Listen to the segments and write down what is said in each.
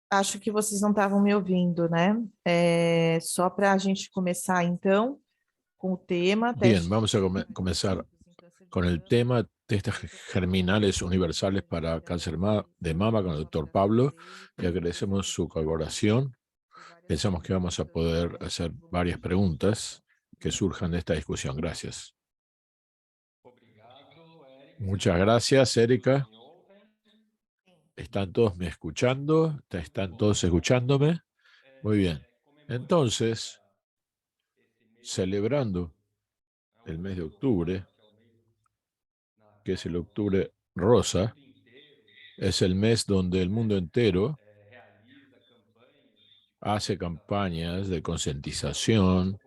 Acho que vocês não estavam me ouvindo, né? Só para a gente começar, então, com o tema. Bien, vamos a comenzar con el tema testes germinales universales para cáncer de mama con el doctor Pablo, y agradecemos su colaboración. Pensamos que vamos a poder hacer varias preguntas que surjan de esta discusión. Gracias. Muchas gracias, Erika. ¿Están todos me escuchando? ¿Están todos escuchándome? Muy bien. Entonces, celebrando el mes de octubre, que es el octubre rosa, es el mes donde el mundo entero hace campañas de concientización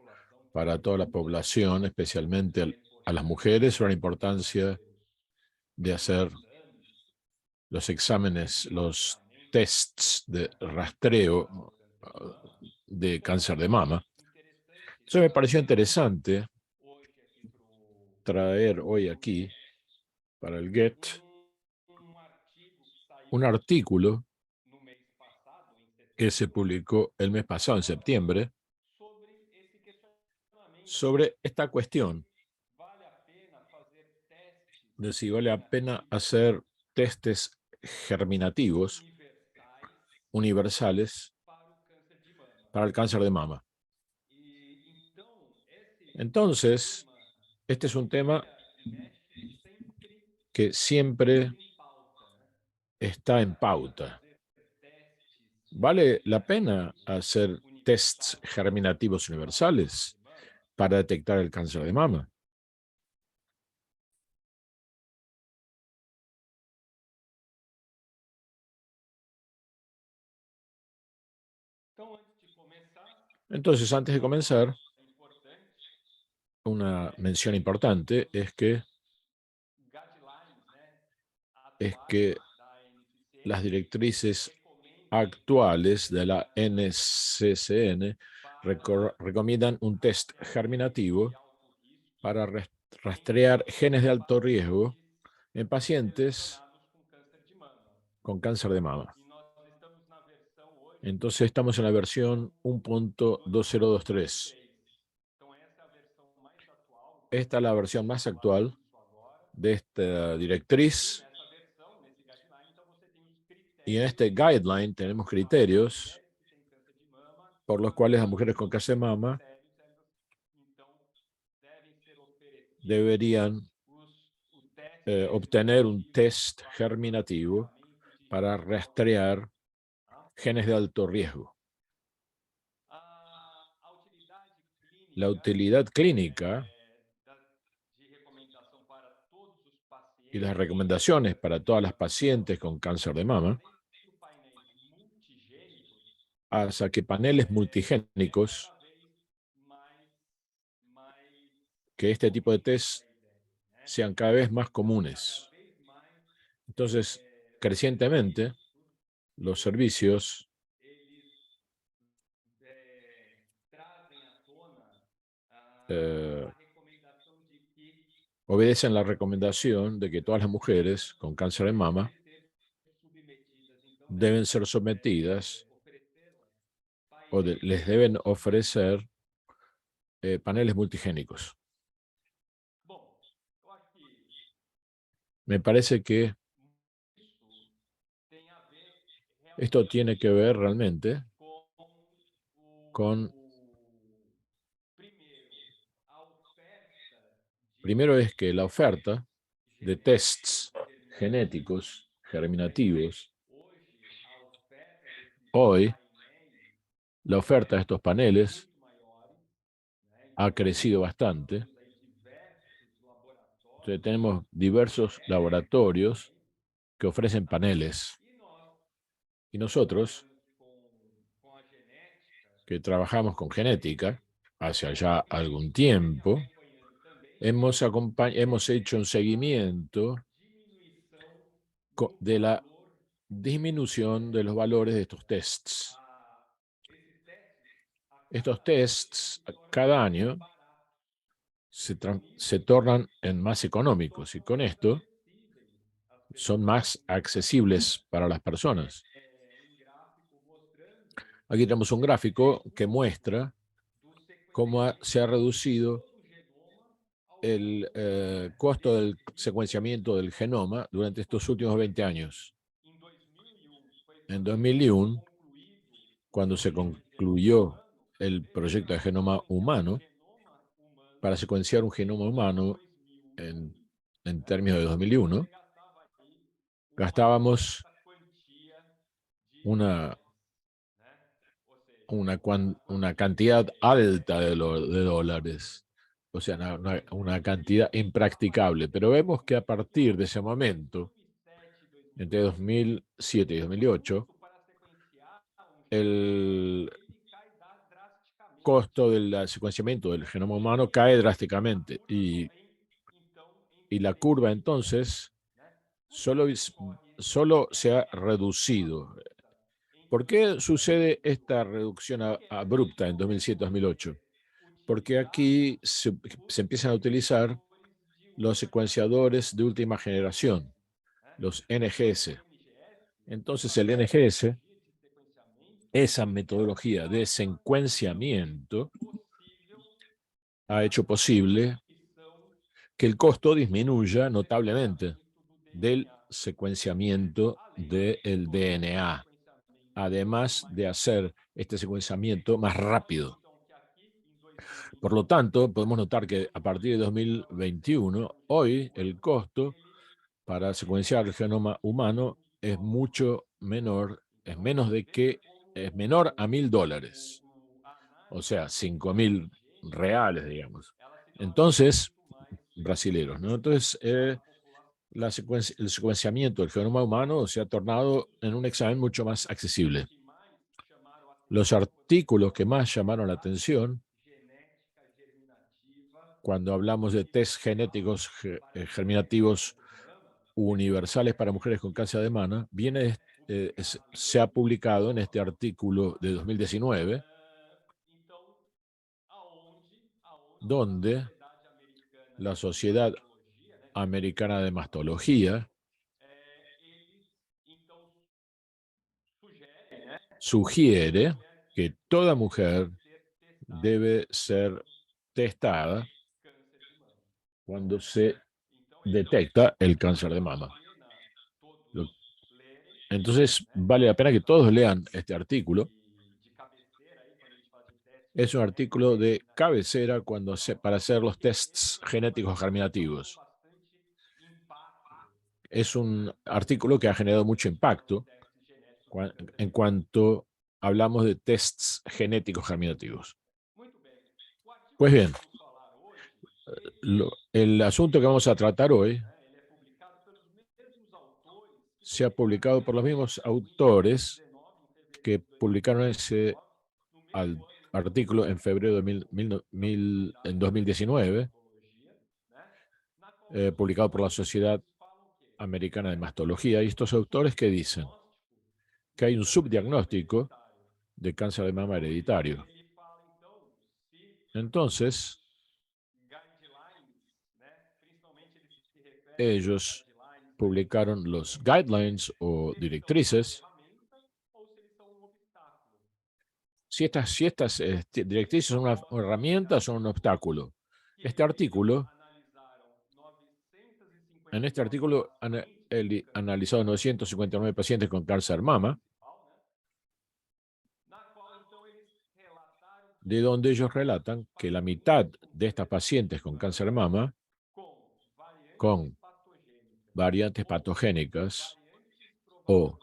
para toda la población, especialmente a las mujeres, sobre la importancia de hacer los exámenes, los tests de rastreo de cáncer de mama. Entonces me pareció interesante traer hoy aquí, para el Get, un artículo que se publicó el mes pasado, en septiembre, sobre esta cuestión de si vale la pena hacer testes germinativos universales para el cáncer de mama. Entonces, este es un tema que siempre está en pauta. ¿Vale la pena hacer tests germinativos universales para detectar el cáncer de mama? Entonces, antes de comenzar, una mención importante es que las directrices actuales de la NCCN recomiendan un test germinativo para rastrear genes de alto riesgo en pacientes con cáncer de mama. Entonces estamos en la versión 1.2023. Esta es la versión más actual de esta directriz. Y en este guideline tenemos criterios por los cuales las mujeres con cáncer de mama deberían obtener un test germinativo para rastrear genes de alto riesgo. La utilidad clínica y las recomendaciones para todas las pacientes con cáncer de mama hace que paneles multigénicos, que este tipo de test sean cada vez más comunes. Entonces, crecientemente, los servicios obedecen la recomendación de que todas las mujeres con cáncer de mama deben ser sometidas o les deben ofrecer paneles multigénicos. Me parece que esto tiene que ver realmente con, primero es que la oferta de tests genéticos germinativos, hoy la oferta de estos paneles ha crecido bastante. Entonces, tenemos diversos laboratorios que ofrecen paneles. Y nosotros, que trabajamos con genética hace ya algún tiempo, hemos hecho un seguimiento de la disminución de los valores de estos tests. Estos tests cada año se tornan en más económicos y con esto son más accesibles para las personas. Aquí tenemos un gráfico que muestra cómo se ha reducido el costo del secuenciamiento del genoma durante estos últimos 20 años. En 2001, cuando se concluyó el proyecto de genoma humano, para secuenciar un genoma humano en términos de 2001, gastábamos una cantidad alta de dólares, o sea, una cantidad impracticable. Pero vemos que a partir de ese momento, entre 2007 y 2008, el costo del secuenciamiento del genoma humano cae drásticamente y la curva entonces solo se ha reducido. ¿Por qué sucede esta reducción abrupta en 2007-2008? Porque aquí se empiezan a utilizar los secuenciadores de última generación, los NGS. Entonces el NGS, esa metodología de secuenciamiento, ha hecho posible que el costo disminuya notablemente del secuenciamiento del DNA, además de hacer este secuenciamiento más rápido. Por lo tanto, podemos notar que a partir de 2021, hoy el costo para secuenciar el genoma humano es mucho menor, es menor a $1.000, o sea, 5.000 reales, digamos. Entonces, brasileros, ¿no? Entonces, el secuenciamiento del genoma humano se ha tornado en un examen mucho más accesible. Los artículos que más llamaron la atención cuando hablamos de test genéticos germinativos universales para mujeres con cáncer de mama, se ha publicado en este artículo de 2019, donde la Sociedad Americana de Mastología sugiere que toda mujer debe ser testada cuando se detecta el cáncer de mama. Entonces, vale la pena que todos lean este artículo. Es un artículo de cabecera para hacer los tests genéticos germinativos. Es un artículo que ha generado mucho impacto en cuanto hablamos de tests genéticos germinativos. Pues bien, el asunto que vamos a tratar hoy se ha publicado por los mismos autores que publicaron ese artículo en febrero de 2019, publicado por la Sociedad Americana de Mastología. Y estos autores que dicen que hay un subdiagnóstico de cáncer de mama hereditario. Entonces, ellos publicaron los guidelines o directrices. Si estas directrices son una herramienta o son un obstáculo. En este artículo analizado 959 pacientes con cáncer de mama, de donde ellos relatan que la mitad de estas pacientes con cáncer de mama, con variantes patogénicas o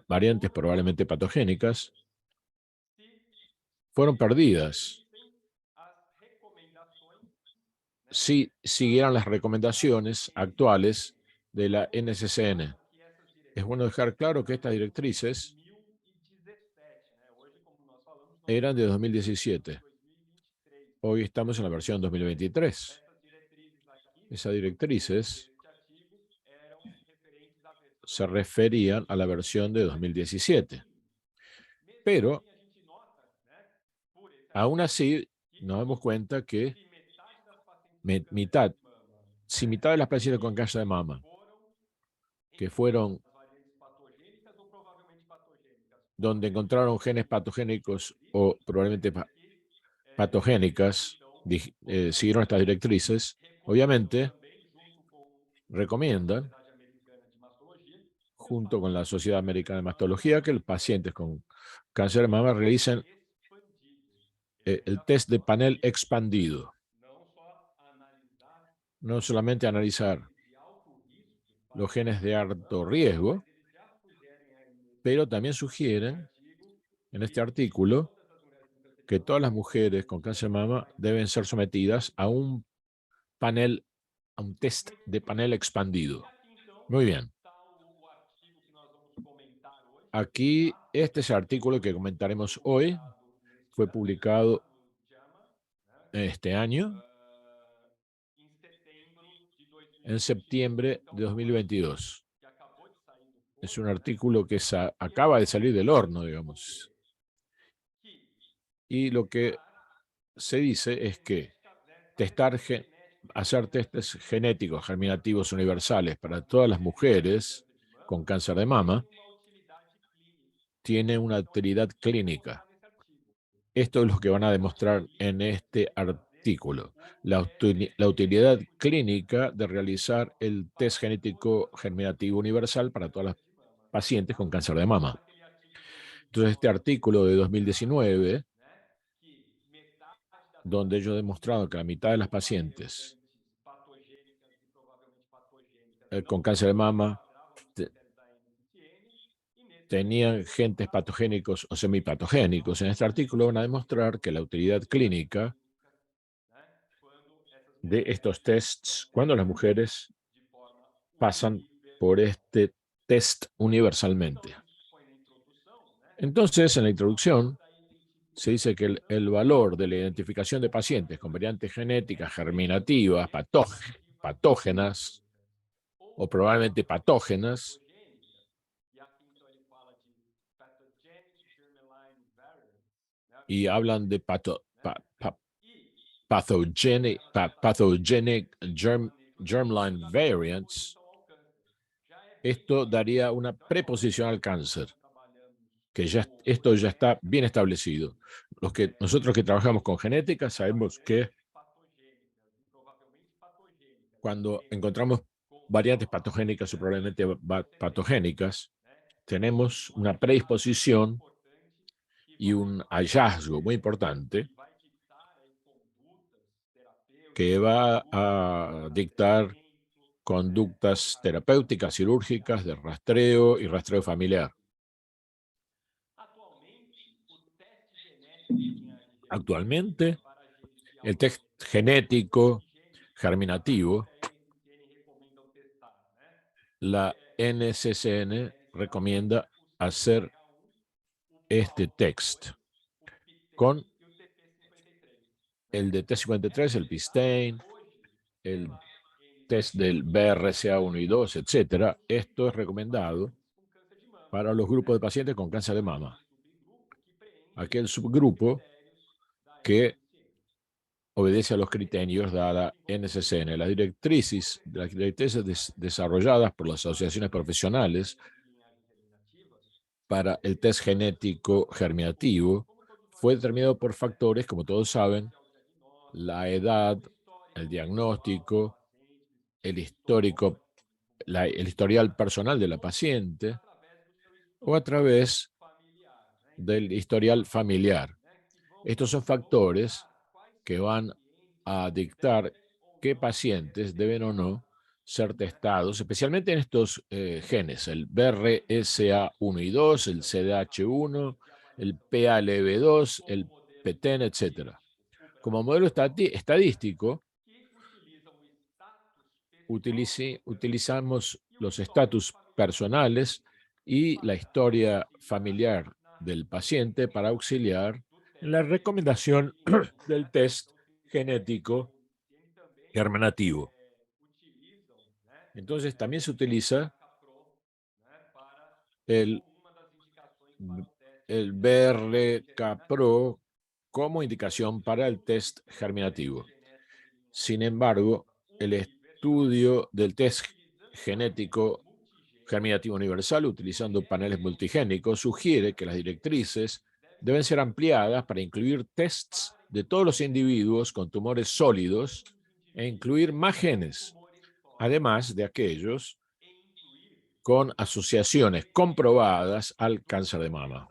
variantes probablemente patogénicas, fueron perdidas si siguieran las recomendaciones actuales de la NCCN. Es bueno dejar claro que estas directrices eran de 2017. Hoy estamos en la versión 2023. Esas directrices se referían a la versión de 2017. Pero, aún así, nos damos cuenta que mitad, si mitad de las pacientes con cáncer de mama que fueron donde encontraron genes patogénicos o probablemente patogénicas, siguieron estas directrices, obviamente recomiendan, junto con la Sociedad Americana de Mastología, que los pacientes con cáncer de mama realicen el test de panel expandido. No solamente analizar los genes de alto riesgo, pero también sugieren en este artículo que todas las mujeres con cáncer de mama deben ser sometidas a un test de panel expandido. Muy bien. Aquí, este es el artículo que comentaremos hoy. Fue publicado este año, en septiembre de 2022. Es un artículo que acaba de salir del horno, digamos. Y lo que se dice es que hacer testes genéticos germinativos universales para todas las mujeres con cáncer de mama tiene una utilidad clínica. Esto es lo que van a demostrar en este artículo. La utilidad clínica de realizar el test genético germinativo universal para todas las pacientes con cáncer de mama. Entonces, este artículo de 2019, donde ellos demostraron que la mitad de las pacientes con cáncer de mama tenían gentes patogénicos o semipatogénicos. En este artículo van a demostrar que la utilidad clínica de estos tests, cuando las mujeres pasan por este test universalmente. Entonces, en la introducción, se dice que el valor de la identificación de pacientes con variantes genéticas germinativas, patógenas o probablemente patógenas, y hablan de pathogenic germline variants, esto daría una preposición al cáncer, que esto ya está bien establecido. Nosotros que trabajamos con genética sabemos que cuando encontramos variantes patogénicas o probablemente patogénicas, tenemos una predisposición y un hallazgo muy importante que va a dictar conductas terapéuticas, quirúrgicas, de rastreo y rastreo familiar. Actualmente, el test genético germinativo, la NCCN recomienda hacer este test con el de T53, el Pistain, el test del BRCA1 y 2, etcétera. Esto es recomendado para los grupos de pacientes con cáncer de mama. Aquel subgrupo que obedece a los criterios de la NCCN. Las directrices desarrolladas por las asociaciones profesionales para el test genético germinativo fue determinado por factores, como todos saben, la edad, el diagnóstico, el historial personal de la paciente o a través del historial familiar. Estos son factores que van a dictar qué pacientes deben o no ser testados, especialmente en estos genes, el BRCA1 y 2, el CDH1, el PALB2, el PTEN, etc. Como modelo estadístico, utilizamos los estatus personales y la historia familiar del paciente para auxiliar en la recomendación del test genético germinativo. Entonces, también se utiliza el BRCA-PRO como indicación para el test germinativo. Sin embargo, el estudio del test genético germinativo universal utilizando paneles multigénicos sugiere que las directrices deben ser ampliadas para incluir tests de todos los individuos con tumores sólidos e incluir más genes, además de aquellos con asociaciones comprobadas al cáncer de mama.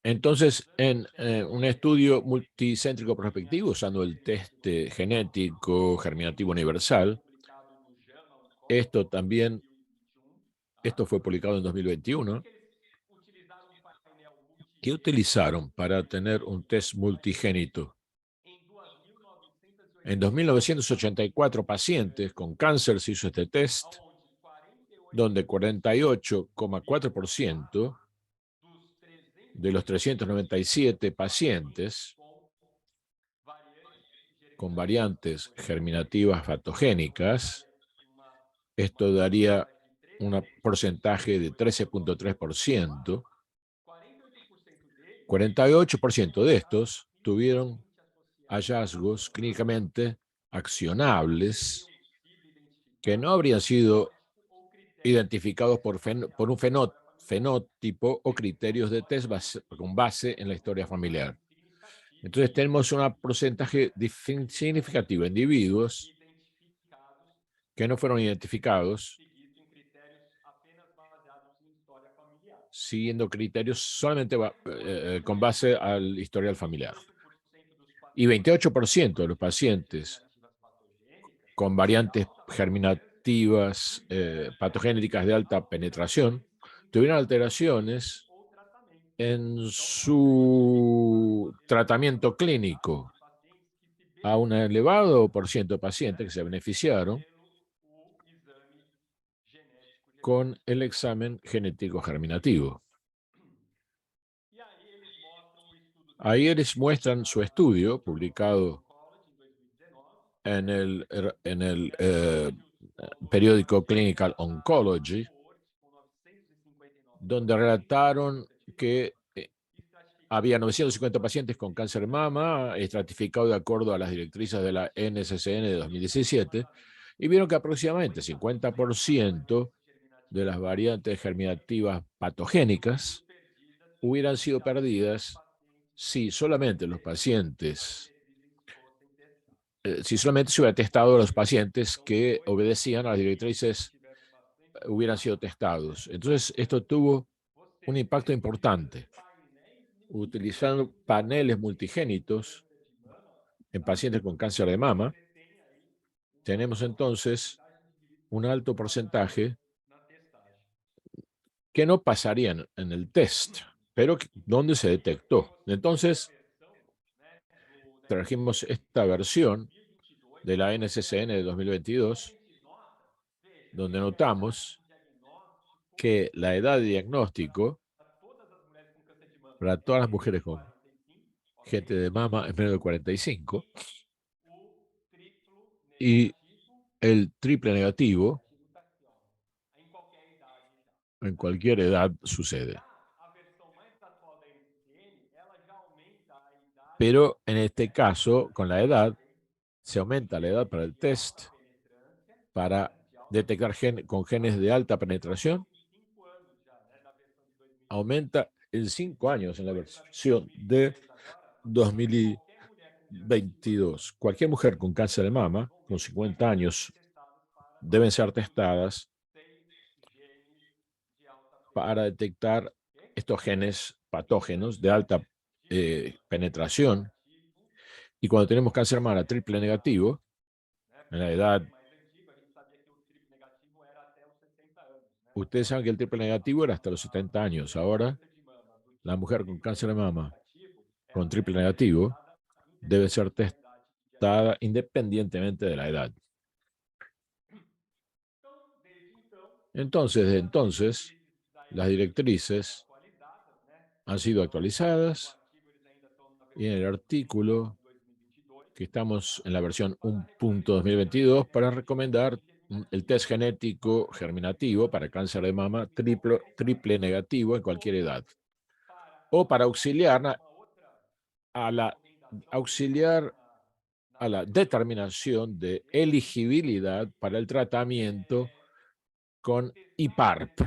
Entonces, en un estudio multicéntrico prospectivo usando el test genético germinativo universal, esto también, esto fue publicado en 2021, que utilizaron para tener un test multigénito. En 2.984 pacientes con cáncer se hizo este test, donde 48,4% de los 397 pacientes con variantes germinativas patogénicas, esto daría un porcentaje de 13,3%. 48% de estos tuvieron hallazgos clínicamente accionables que no habrían sido identificados por un fenótipo o criterios de test con base en la historia familiar. Entonces tenemos un porcentaje significativo de individuos que no fueron identificados siguiendo criterios solamente con base al historial familiar. Y 28% de los pacientes con variantes germinativas patogénicas de alta penetración tuvieron alteraciones en su tratamiento clínico. A un elevado por ciento de pacientes que se beneficiaron con el examen genético germinativo. Ahí ellos muestran su estudio publicado en el periódico Clinical Oncology, donde relataron que había 950 pacientes con cáncer de mama, estratificado de acuerdo a las directrices de la NCCN de 2017, y vieron que aproximadamente 50% de las variantes germinativas patogénicas hubieran sido perdidas si solamente los pacientes, si solamente se hubiera testado a los pacientes que obedecían a las directrices, hubieran sido testados. Entonces, esto tuvo un impacto importante. Utilizando paneles multigénitos en pacientes con cáncer de mama, tenemos entonces un alto porcentaje que no pasarían en el test, pero donde se detectó. Entonces, trajimos esta versión de la NCCN de 2022, donde notamos que la edad de diagnóstico para todas las mujeres con gente de mama es menos de 45 y el triple negativo en cualquier edad sucede. Pero en este caso, con la edad, se aumenta la edad para el test para detectar con genes de alta penetración, aumenta en 5 años en la versión de 2022. Cualquier mujer con cáncer de mama, con 50 años, deben ser testadas para detectar estos genes patógenos de alta penetración. Y cuando tenemos cáncer de mama triple negativo, en la edad, ustedes saben que el triple negativo era hasta los 70 años. Ahora, la mujer con cáncer de mama con triple negativo debe ser testada independientemente de la edad. Entonces, desde entonces, las directrices han sido actualizadas y en el artículo que estamos en la versión 1.2022 para recomendar el test genético germinativo para cáncer de mama triple negativo en cualquier edad, o para auxiliar a la determinación de elegibilidad para el tratamiento con IPARP.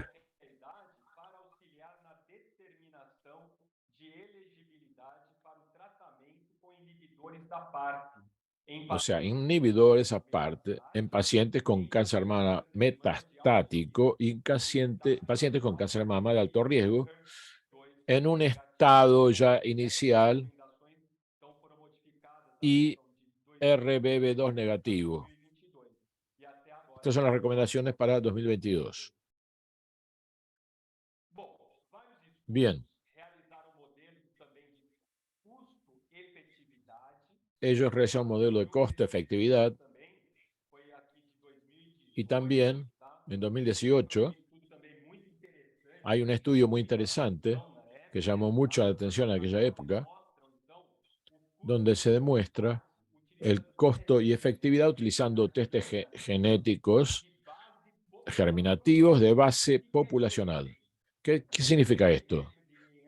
O sea, inhibidores aparte en pacientes con cáncer de mama metastático y pacientes con cáncer de mama de alto riesgo en un estado ya inicial y RBB2 negativo. Estas son las recomendaciones para 2022. Bien. Ellos realizan un modelo de costo-efectividad y también en 2018 hay un estudio muy interesante que llamó mucho la atención en aquella época, donde se demuestra el costo y efectividad utilizando testes genéticos germinativos de base poblacional. ¿Qué significa esto?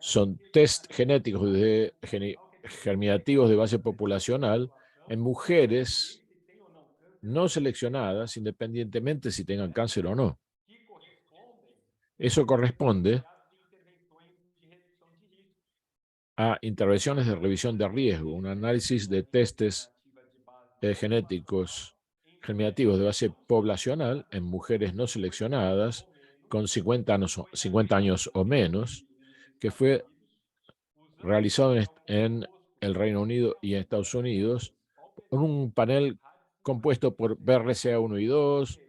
Son test genéticos germinativos de base poblacional en mujeres no seleccionadas, independientemente si tengan cáncer o no. Eso corresponde a intervenciones de revisión de riesgo, un análisis de testes genéticos germinativos de base poblacional en mujeres no seleccionadas con 50 años o menos, que fue realizado en el Reino Unido y en Estados Unidos, con un panel compuesto por BRCA1 y 2,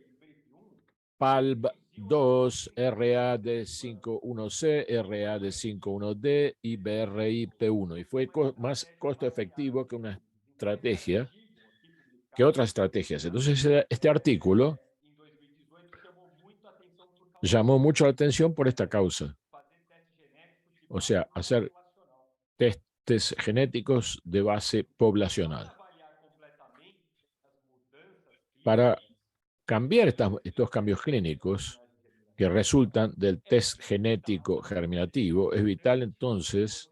PALB2, RAD51C, RAD51D y BRIP1. Y fue más costo efectivo que otras estrategias. Entonces, este artículo llamó mucho la atención por esta causa. O sea, hacer testes genéticos de base poblacional. Para cambiar estos cambios clínicos que resultan del test genético germinativo, es vital entonces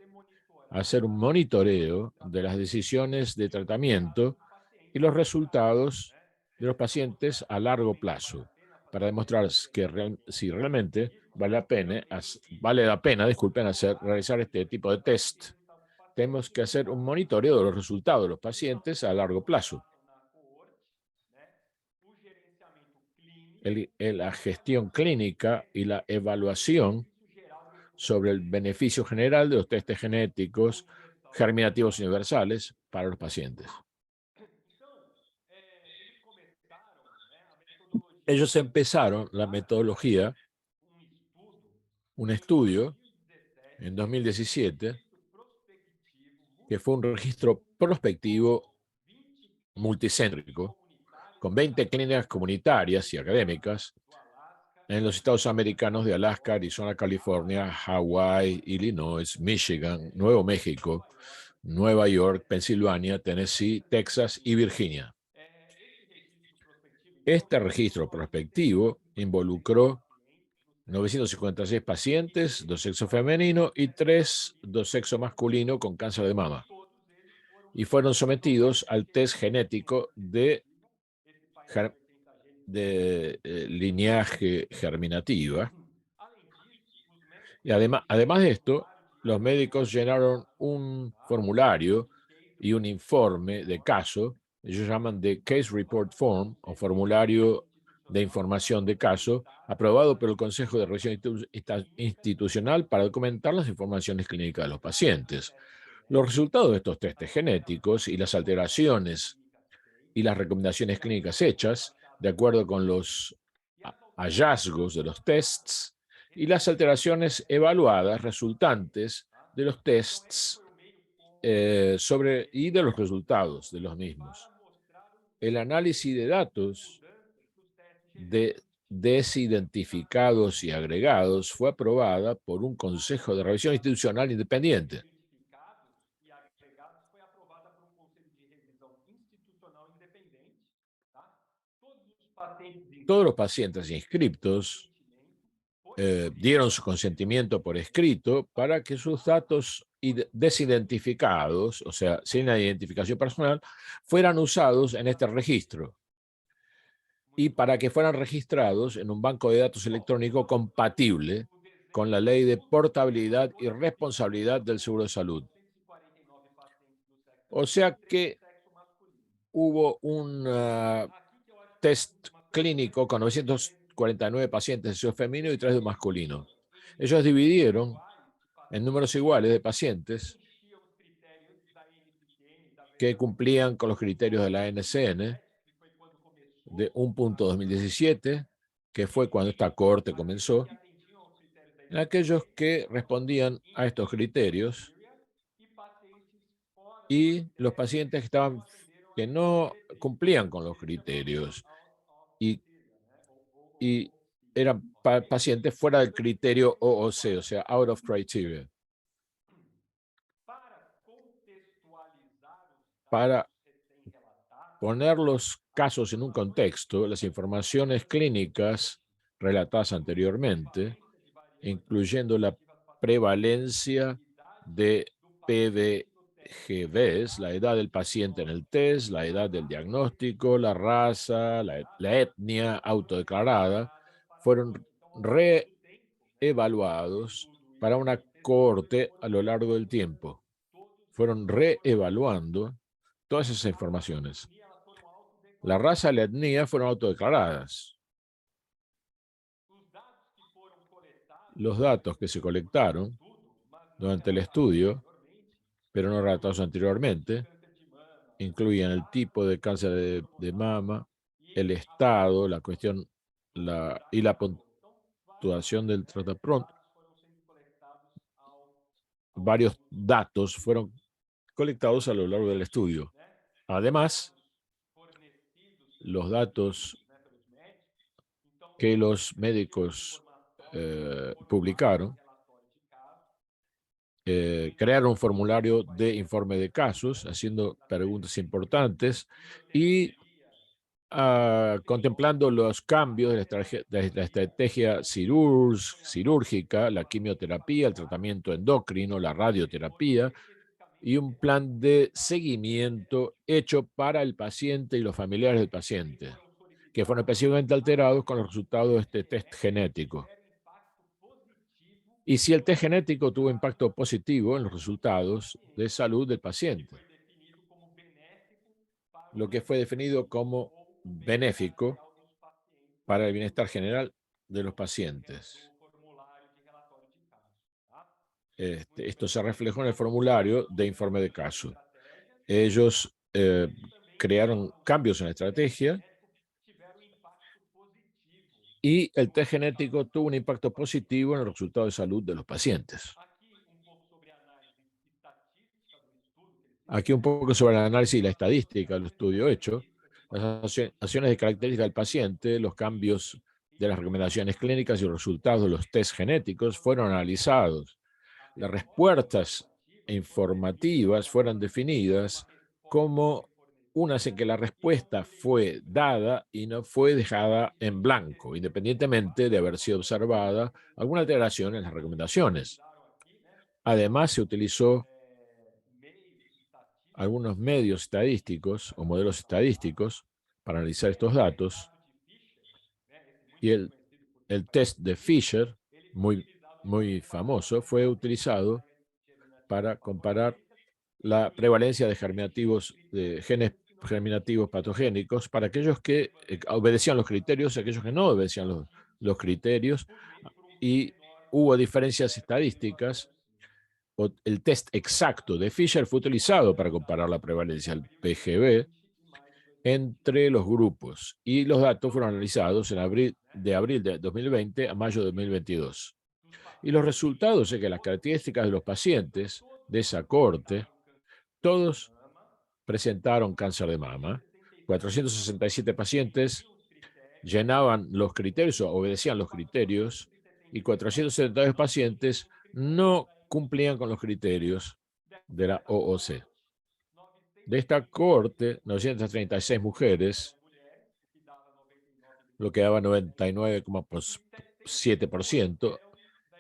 hacer un monitoreo de las decisiones de tratamiento y los resultados de los pacientes a largo plazo para demostrar que si realmente vale la pena, realizar este tipo de test. Tenemos que hacer un monitoreo de los resultados de los pacientes a largo plazo. La gestión clínica y la evaluación sobre el beneficio general de los testes genéticos germinativos universales para los pacientes. Ellos empezaron la metodología, un estudio en 2017, que fue un registro prospectivo multicéntrico con 20 clínicas comunitarias y académicas en los estados americanos de Alaska, Arizona, California, Hawái, Illinois, Michigan, Nuevo México, Nueva York, Pensilvania, Tennessee, Texas y Virginia. Este registro prospectivo involucró 956 pacientes de sexo femenino y 3 de sexo masculino con cáncer de mama, y fueron sometidos al test genético de lineaje germinativa. Y además de esto, los médicos llenaron un formulario y un informe de caso, ellos llaman de Case Report Form, o formulario de información de caso, aprobado por el Consejo de Revisión Institucional para documentar las informaciones clínicas de los pacientes. Los resultados de estos testes genéticos y las alteraciones y las recomendaciones clínicas hechas, de acuerdo con los hallazgos de los tests y las alteraciones evaluadas resultantes de los tests y de los resultados de los mismos. El análisis de datos de desidentificados y agregados fue aprobada por un Consejo de Revisión Institucional independiente. todos los pacientes inscriptos dieron su consentimiento por escrito para que sus datos desidentificados, o sea, sin la identificación personal, fueran usados en este registro y para que fueran registrados en un banco de datos electrónico compatible con la ley de portabilidad y responsabilidad del seguro de salud. O sea que hubo un test clínico con 949 pacientes de sexo femenino y 3 de masculino. Ellos dividieron en números iguales de pacientes que cumplían con los criterios de la NCN de 1.2017, que fue cuando esta cohorte comenzó, en aquellos que respondían a estos criterios y los pacientes que no cumplían con los criterios y eran pacientes fuera del criterio OOC, o sea, out of criteria. Para poner los casos en un contexto, las informaciones clínicas relatadas anteriormente, incluyendo la prevalencia de PDGVs, la edad del paciente en el test, la edad del diagnóstico, la raza, la etnia autodeclarada, fueron reevaluados para una cohorte a lo largo del tiempo. Fueron reevaluando todas esas informaciones. La raza y la etnia fueron autodeclaradas. Los datos que se colectaron durante el estudio, pero no relatados anteriormente, incluían el tipo de cáncer de mama, el estado, la cuestión y la puntuación del tratamiento. Varios datos fueron colectados a lo largo del estudio. Además, los datos que los médicos publicaron, crearon un formulario de informe de casos, haciendo preguntas importantes y contemplando los cambios de la estrategia cirúrgica, la quimioterapia, el tratamiento endocrino, la radioterapia y un plan de seguimiento hecho para el paciente y los familiares del paciente, que fueron específicamente alterados con los resultados de este test genético. Y si el test genético tuvo impacto positivo en los resultados de salud del paciente, lo que fue definido como benéfico para el bienestar general de los pacientes. Esto se reflejó en el formulario de informe de caso. Ellos crearon cambios en la estrategia y el test genético tuvo un impacto positivo en el resultado de salud de los pacientes. Aquí un poco sobre el análisis y la estadística del estudio hecho, las acciones de característica del paciente, los cambios de las recomendaciones clínicas y los resultados de los test genéticos fueron analizados. Las respuestas informativas fueron definidas como unas en que la respuesta fue dada y no fue dejada en blanco, independientemente de haber sido observada alguna alteración en las recomendaciones. Además, se utilizó algunos medios estadísticos o modelos estadísticos para analizar estos datos y el test de Fisher, muy famoso, fue utilizado para comparar la prevalencia de genes germinativos patogénicos para aquellos que obedecían los criterios y aquellos que no obedecían los criterios, y hubo diferencias estadísticas. El test exacto de Fisher fue utilizado para comparar la prevalencia del PGB entre los grupos y los datos fueron analizados de abril de 2020 a mayo de 2022. Y los resultados es que las características de los pacientes de esa cohorte, todos presentaron cáncer de mama. 467 pacientes llenaban los criterios o obedecían los criterios y 472 pacientes no cumplían con los criterios de la OOC. De esta cohorte, 936 mujeres lo que daba 99,7%,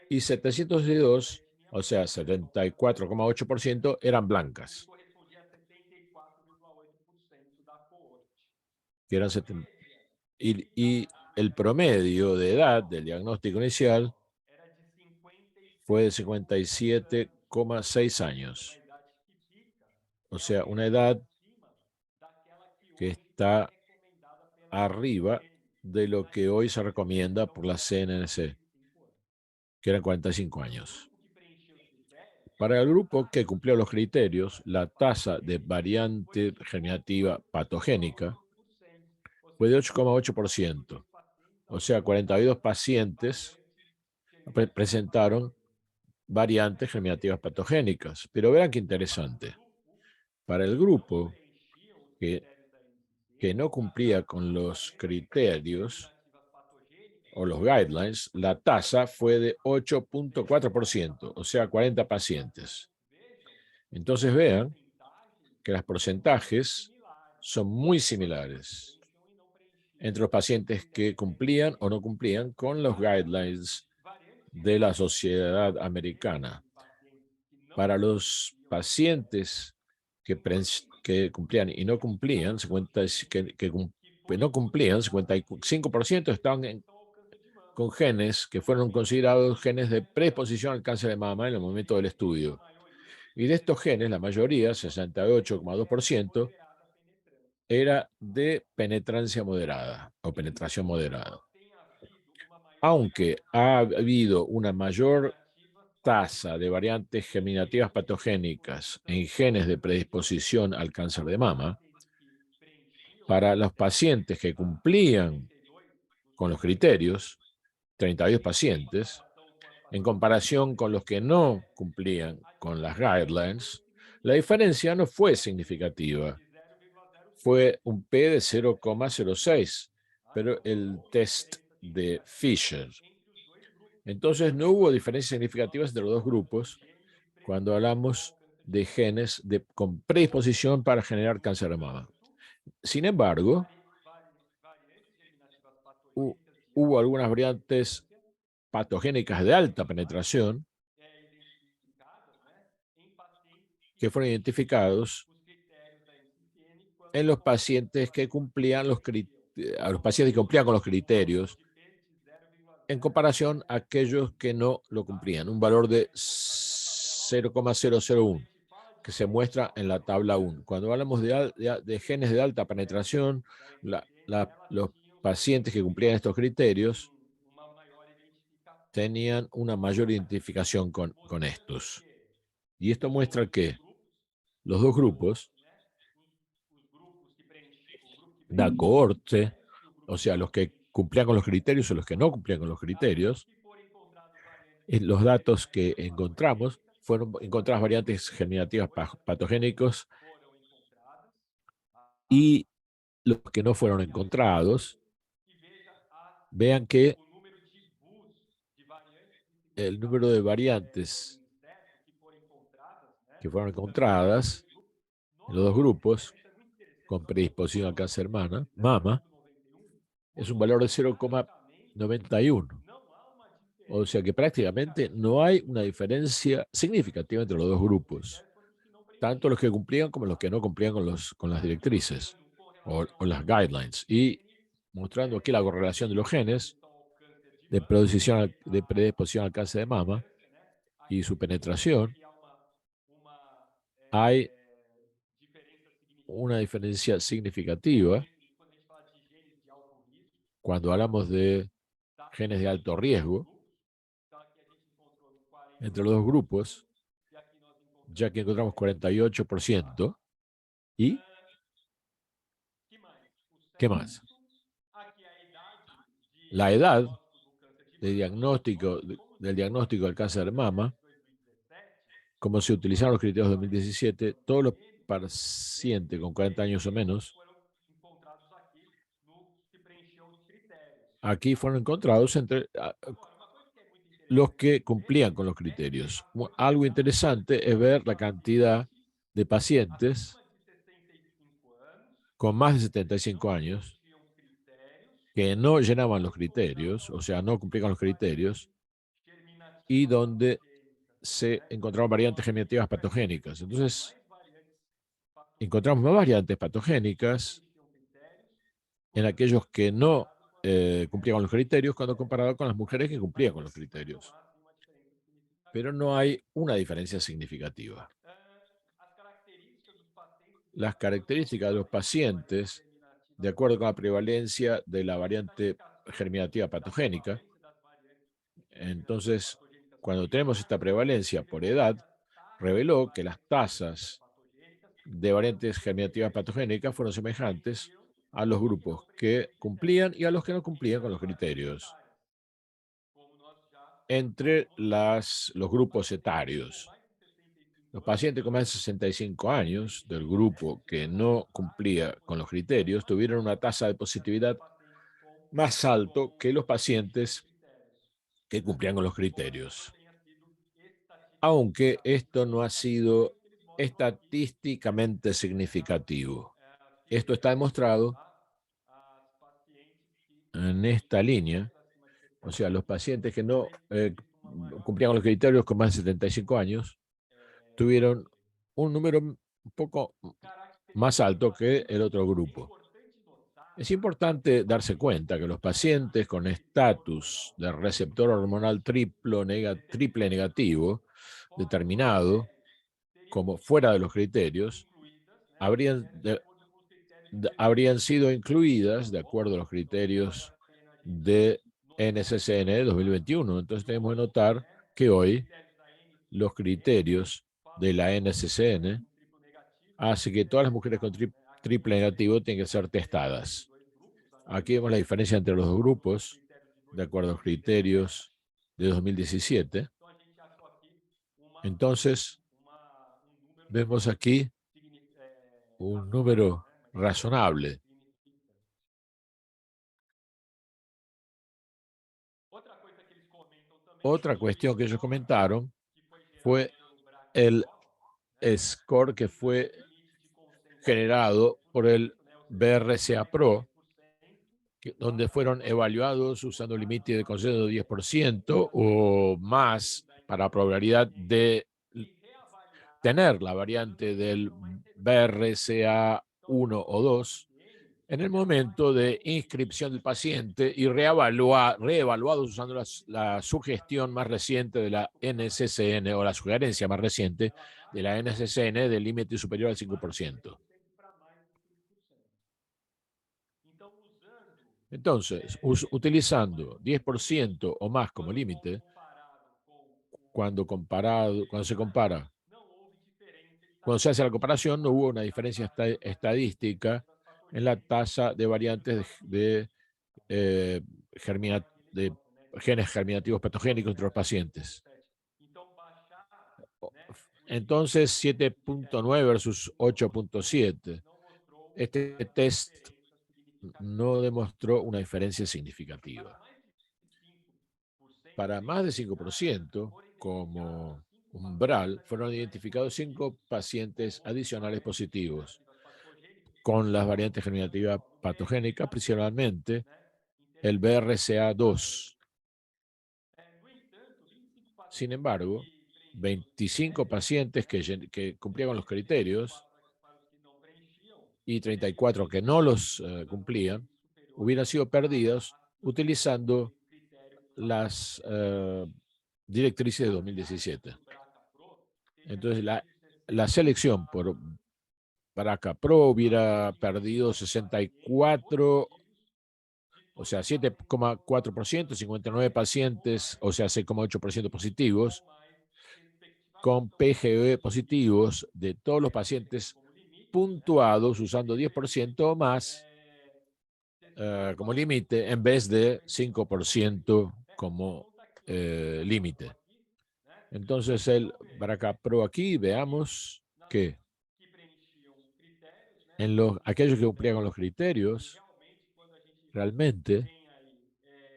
y 702, o sea, 74,8%, eran blancas, que eran y el promedio de edad del diagnóstico inicial fue de 57,6 años, o sea, una edad que está arriba de lo que hoy se recomienda por la CNNC, que eran 45 años. Para el grupo que cumplió los criterios, la tasa de variante germinativa patogénica fue de 8,8%, o sea, 42 pacientes presentaron variantes germinativas patogénicas. Pero vean qué interesante. Para el grupo que no cumplía con los criterios o los guidelines, la tasa fue de 8,4%, o sea, 40 pacientes. Entonces vean que los porcentajes son muy similares entre los pacientes que cumplían o no cumplían con los guidelines de la Sociedad Americana. Para los pacientes que cumplían y no cumplían, 55% estaban con genes que fueron considerados genes de predisposición al cáncer de mama en el momento del estudio. Y de estos genes, la mayoría, 68,2%, era de penetrancia moderada o penetración moderada. Aunque ha habido una mayor tasa de variantes germinativas patogénicas en genes de predisposición al cáncer de mama, para los pacientes que cumplían con los criterios, 32 pacientes, en comparación con los que no cumplían con las guidelines, la diferencia no fue significativa. Fue un P de 0,06, pero el test de Fisher. Entonces no hubo diferencias significativas entre los dos grupos cuando hablamos de genes con predisposición para generar cáncer de mama. Sin embargo, hubo algunas variantes patogénicas de alta penetración que fueron identificados en los pacientes que cumplían con los criterios en comparación a aquellos que no lo cumplían, un valor de 0,001, que se muestra en la tabla 1. Cuando hablamos de genes de alta penetración, los pacientes que cumplían estos criterios tenían una mayor identificación con estos. Y esto muestra que los dos grupos, la cohorte, o sea, los que cumplían con los criterios o los que no cumplían con los criterios, los datos que encontramos fueron encontradas variantes germinativas patogénicos, y los que no fueron encontrados, vean que el número de variantes que fueron encontradas en los dos grupos con predisposición al cáncer mama es un valor de 0,91. O sea que prácticamente no hay una diferencia significativa entre los dos grupos, tanto los que cumplían como los que no cumplían con las directrices o las guidelines. Y mostrando aquí la correlación de los genes de predisposición al cáncer de mama y su penetración, hay una diferencia significativa cuando hablamos de genes de alto riesgo entre los dos grupos, ya que encontramos 48%. ¿Y qué más? La edad del diagnóstico del cáncer de mama, como se utilizaron los criterios de 2017, todos los pacientes con 40 años o menos aquí fueron encontrados entre los que cumplían con los criterios. Algo interesante es ver la cantidad de pacientes con más de 75 años que no llenaban los criterios, o sea, no cumplían con los criterios, y donde se encontraban variantes germinativas patogénicas. Entonces, encontramos más variantes patogénicas en aquellos que no cumplían con los criterios cuando comparado con las mujeres que cumplían con los criterios. Pero no hay una diferencia significativa. Las características de los pacientes, de acuerdo con la prevalencia de la variante germinativa patogénica, entonces, cuando tenemos esta prevalencia por edad, reveló que las tasas de variantes germinativas patogénicas fueron semejantes a los grupos que cumplían y a los que no cumplían con los criterios entre los grupos etarios. Los pacientes con más de 65 años del grupo que no cumplía con los criterios tuvieron una tasa de positividad más alto que los pacientes que cumplían con los criterios. Aunque esto no ha sido estadísticamente significativo. Esto está demostrado en esta línea, o sea, los pacientes que no cumplían con los criterios con más de 75 años tuvieron un número un poco más alto que el otro grupo. Es importante darse cuenta que los pacientes con estatus de receptor hormonal triple negativo determinado como fuera de los criterios habrían, habrían sido incluidas de acuerdo a los criterios de NCCN de 2021. Entonces tenemos que notar que hoy los criterios de la NCCN hacen que todas las mujeres con triple negativo tienen que ser testadas. Aquí vemos la diferencia entre los dos grupos, de acuerdo a los criterios de 2017. Entonces, vemos aquí un número razonable. Otra cuestión que ellos comentaron fue el score que fue generado por el BRCA Pro, donde fueron evaluados usando el límite de consenso de 10% o más para probabilidad de tener la variante del BRCA1 o 2 en el momento de inscripción del paciente y reevaluados usando la sugestión más reciente de la NCCN o la sugerencia más reciente de la NCCN del límite superior al 5%. Entonces, utilizando 10% o más como límite, cuando se hace la comparación, no hubo una diferencia estadística en la tasa de variantes eh, de genes germinativos patogénicos entre los pacientes. Entonces, 7.9 versus 8.7. Este test no demostró una diferencia significativa. Para más de 5%, como umbral, fueron identificados 5 pacientes adicionales positivos con las variantes germinativas patogénicas, principalmente el BRCA2. Sin embargo, 25 pacientes que cumplían con los criterios y 34 que no los cumplían hubieran sido perdidos utilizando las directrices de 2017. Entonces, la selección por BRCA Pro hubiera perdido 64, o sea, 7,4%, 59 pacientes, o sea, 6,8% positivos, con PGE positivos de todos los pacientes puntuados usando 10% o más como límite en vez de 5% como límite. Entonces el BRCA Pro aquí veamos que aquellos que cumplían con los criterios, realmente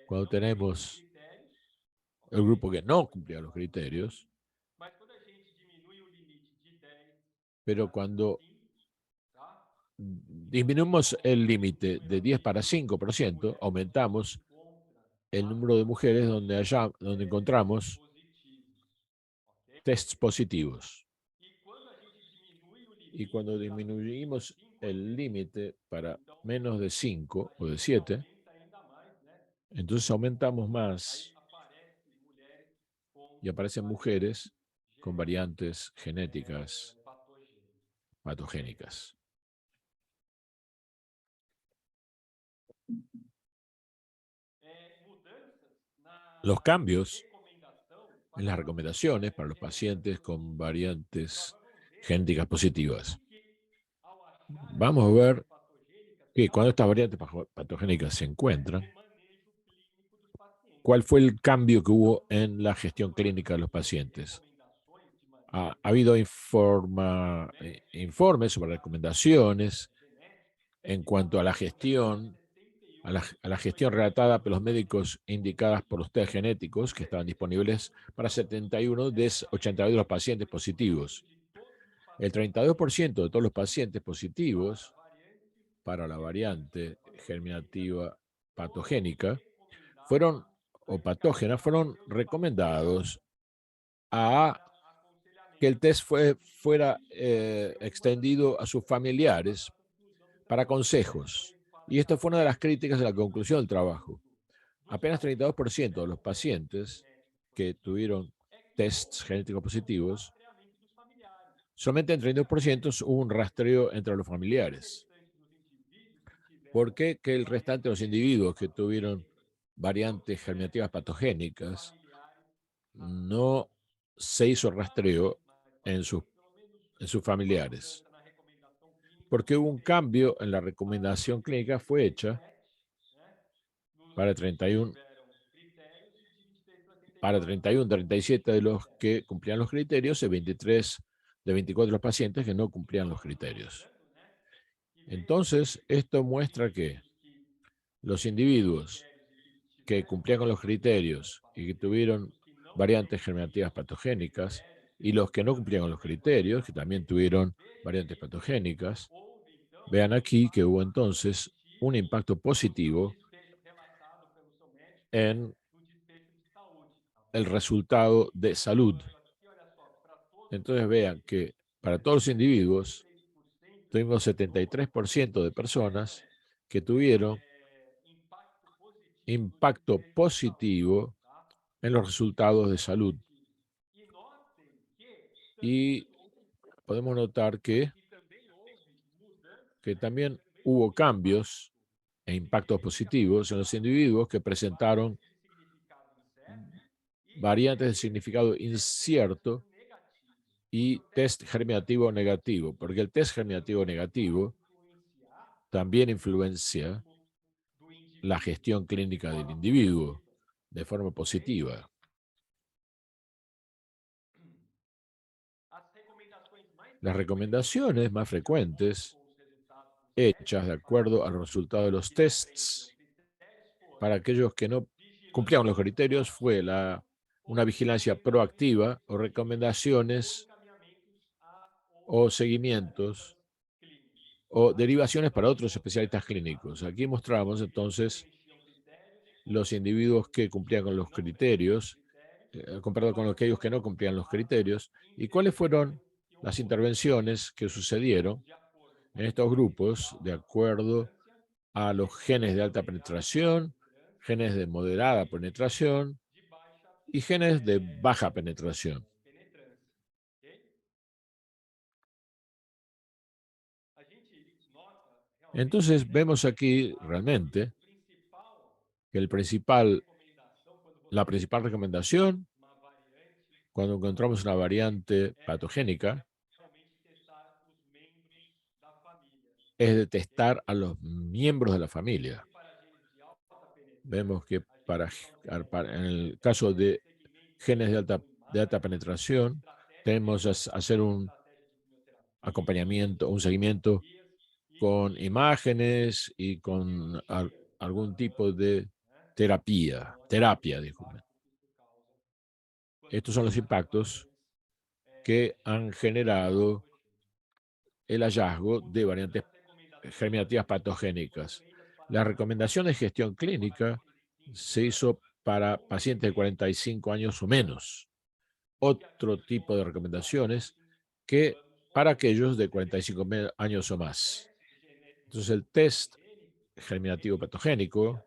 cuando tenemos el grupo que no cumplía los criterios, pero cuando disminuimos el límite de 10 para 5%, aumentamos el número de mujeres donde encontramos tests positivos. Y cuando disminuimos el límite para menos de 5 o de 7, entonces aumentamos más y aparecen mujeres con variantes genéticas patogénicas. Los cambios en las recomendaciones para los pacientes con variantes genéticas positivas. Vamos a ver que cuando estas variantes patogénicas se encuentran, ¿cuál fue el cambio que hubo en la gestión clínica de los pacientes? Ha habido informes sobre recomendaciones en cuanto a la gestión, a la gestión relatada por los médicos indicadas por los test genéticos que estaban disponibles para 71 de 82 de los pacientes positivos. El 32% de todos los pacientes positivos para la variante germinativa patogénica fueron o patógenas fueron recomendados a que el test fuera extendido a sus familiares para consejos. Y esto fue una de las críticas de la conclusión del trabajo. Apenas 32% de los pacientes que tuvieron tests genéticos positivos, solamente en 32% hubo un rastreo entre los familiares. ¿Por qué que el restante de los individuos que tuvieron variantes germinativas patogénicas no se hizo rastreo en sus familiares? Porque hubo un cambio en la recomendación clínica, fue hecha para 31, 37 de los que cumplían los criterios y 23 de 24 de los pacientes que no cumplían los criterios. Entonces, esto muestra que los individuos que cumplían con los criterios y que tuvieron variantes germinativas patogénicas y los que no cumplían con los criterios, que también tuvieron variantes patogénicas, vean aquí que hubo entonces un impacto positivo en el resultado de salud. Entonces vean que para todos los individuos tuvimos 73% de personas que tuvieron impacto positivo en los resultados de salud. Y podemos notar que también hubo cambios e impactos positivos en los individuos que presentaron variantes de significado incierto y test germinativo negativo, porque el test germinativo negativo también influencia la gestión clínica del individuo de forma positiva. Las recomendaciones más frecuentes hechas de acuerdo a los resultados de los tests para aquellos que no cumplían los criterios fue una vigilancia proactiva o recomendaciones o seguimientos o derivaciones para otros especialistas clínicos. Aquí mostramos entonces los individuos que cumplían con los criterios, comparado con aquellos que no cumplían los criterios, y cuáles fueron las intervenciones que sucedieron en estos grupos de acuerdo a los genes de alta penetración, genes de moderada penetración y genes de baja penetración. Entonces vemos aquí realmente que la principal recomendación cuando encontramos una variante patogénica es de testar a los miembros de la familia. Vemos que en el caso de genes de alta penetración, tenemos que hacer un acompañamiento, un seguimiento con imágenes y con algún tipo de terapia, disculpen. Estos son los impactos que han generado el hallazgo de variantes germinativas patogénicas. La recomendación de gestión clínica se hizo para pacientes de 45 años o menos. Otro tipo de recomendaciones que para aquellos de 45 años o más. Entonces, el test germinativo patogénico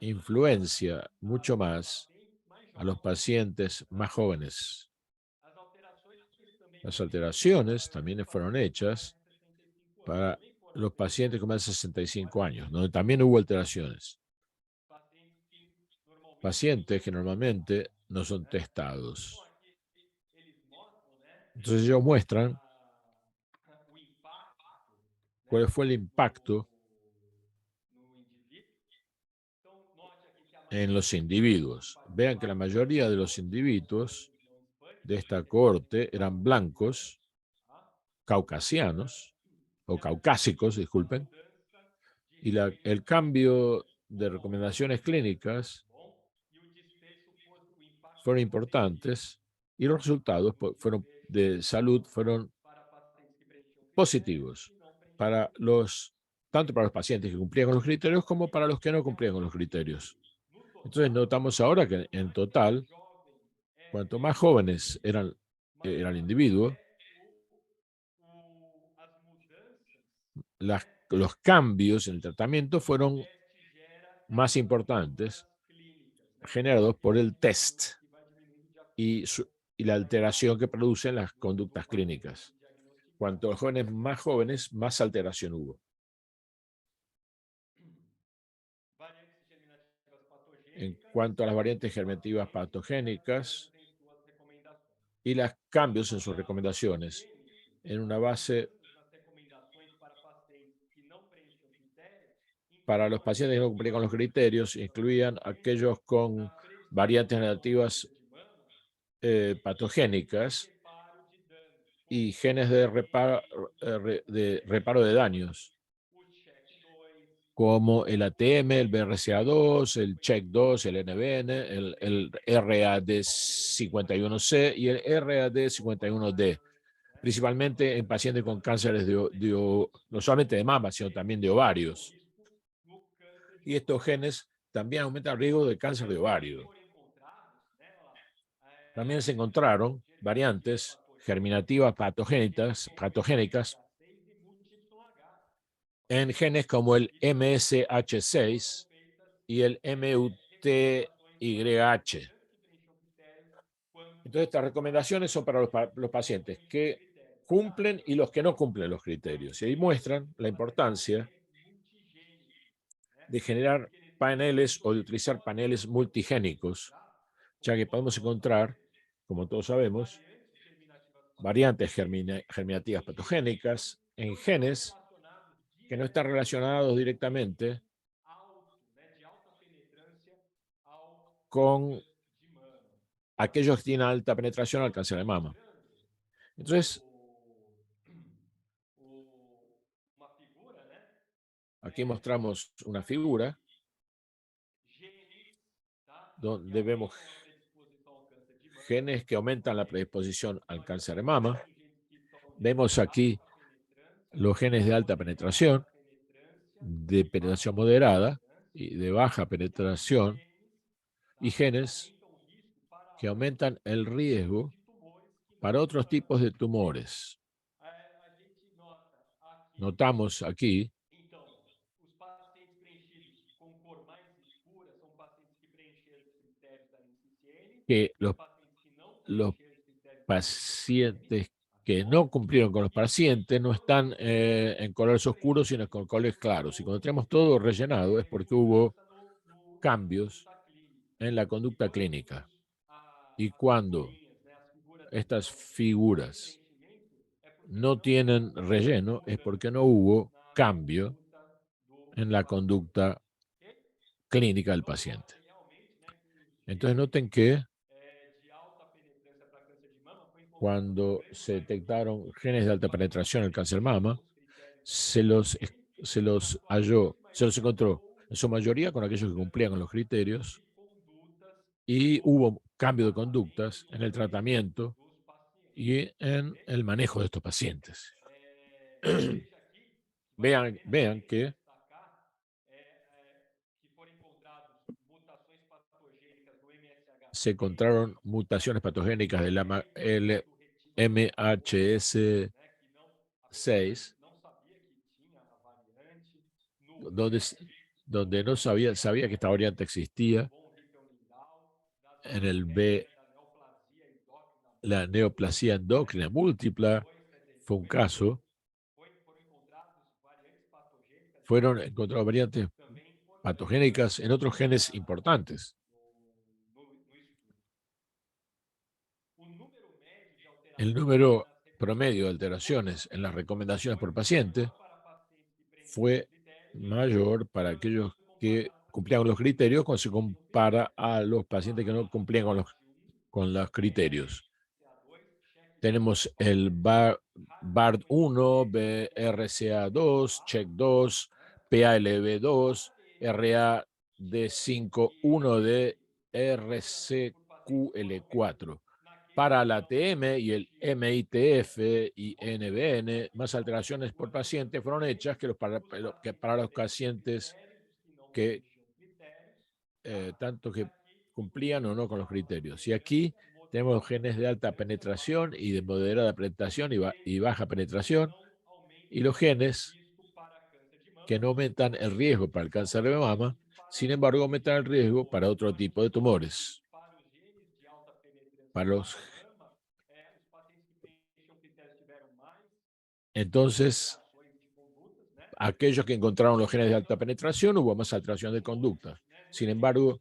influencia mucho más a los pacientes más jóvenes. Las alteraciones también fueron hechas para los pacientes con más de 65 años, donde también hubo alteraciones. Pacientes que normalmente no son testados. Entonces ellos muestran cuál fue el impacto en los individuos. Vean que la mayoría de los individuos de esta cohorte eran blancos, caucasianos, o caucásicos, disculpen, y el cambio de recomendaciones clínicas fueron importantes y los resultados fueron de salud fueron positivos para tanto para los pacientes que cumplían con los criterios como para los que no cumplían con los criterios. Entonces notamos ahora que en total, cuanto más jóvenes era el individuo, los cambios en el tratamiento fueron más importantes generados por el test y, y la alteración que producen las conductas clínicas. Cuanto los jóvenes, más alteración hubo. En cuanto a las variantes germinativas patogénicas y los cambios en sus recomendaciones, en una base para los pacientes que no cumplían con los criterios, incluían aquellos con variantes negativas patogénicas y genes de reparo de daños, como el ATM, el BRCA2, el CHEK2, el NBN, el RAD51C y el RAD51D, principalmente en pacientes con cánceres no solamente de mama, sino también de ovarios. Y estos genes también aumentan el riesgo de cáncer de ovario. También se encontraron variantes germinativas patogénicas en genes como el MSH6 y el MUTYH. Entonces, estas recomendaciones son para los pacientes que cumplen y los que no cumplen los criterios. Y ahí muestran la importancia de generar paneles o de utilizar paneles multigénicos, ya que podemos encontrar, como todos sabemos, variantes germinativas patogénicas en genes que no están relacionados directamente con aquellos que tienen alta penetración al cáncer de mama. Entonces, aquí mostramos una figura donde vemos genes que aumentan la predisposición al cáncer de mama. Vemos aquí los genes de alta penetración, de penetración moderada y de baja penetración, y genes que aumentan el riesgo para otros tipos de tumores. Notamos aquí que los pacientes que no cumplieron con los pacientes no están en colores oscuros, sino con colores claros. Y cuando tenemos todo rellenado es porque hubo cambios en la conducta clínica. Y cuando estas figuras no tienen relleno es porque no hubo cambio en la conducta clínica del paciente. Entonces noten que cuando se detectaron genes de alta penetración en el cáncer mama, se los encontró en su mayoría con aquellos que cumplían con los criterios y hubo cambio de conductas en el tratamiento y en el manejo de estos pacientes. vean que se encontraron mutaciones patogénicas del MHS6, donde, donde no sabía que esta variante existía. En el B, la neoplasia endocrina múltipla fue un caso. Fueron encontradas variantes patogénicas en otros genes importantes. El número promedio de alteraciones en las recomendaciones por paciente fue mayor para aquellos que cumplían con los criterios cuando se compara a los pacientes que no cumplían con los criterios. Tenemos el BARD1, BRCA2, CHEK2, PALB2, RAD5, 1D, RCQL4. Para la TM y el MITF y NBN, más alteraciones por paciente fueron hechas que para los pacientes que tanto que cumplían o no con los criterios. Y aquí tenemos genes de alta penetración y de moderada penetración y baja penetración, y los genes que no aumentan el riesgo para el cáncer de mama, sin embargo aumentan el riesgo para otro tipo de tumores. Entonces, aquellos que encontraron los genes de alta penetración, hubo más alteración de conducta. Sin embargo,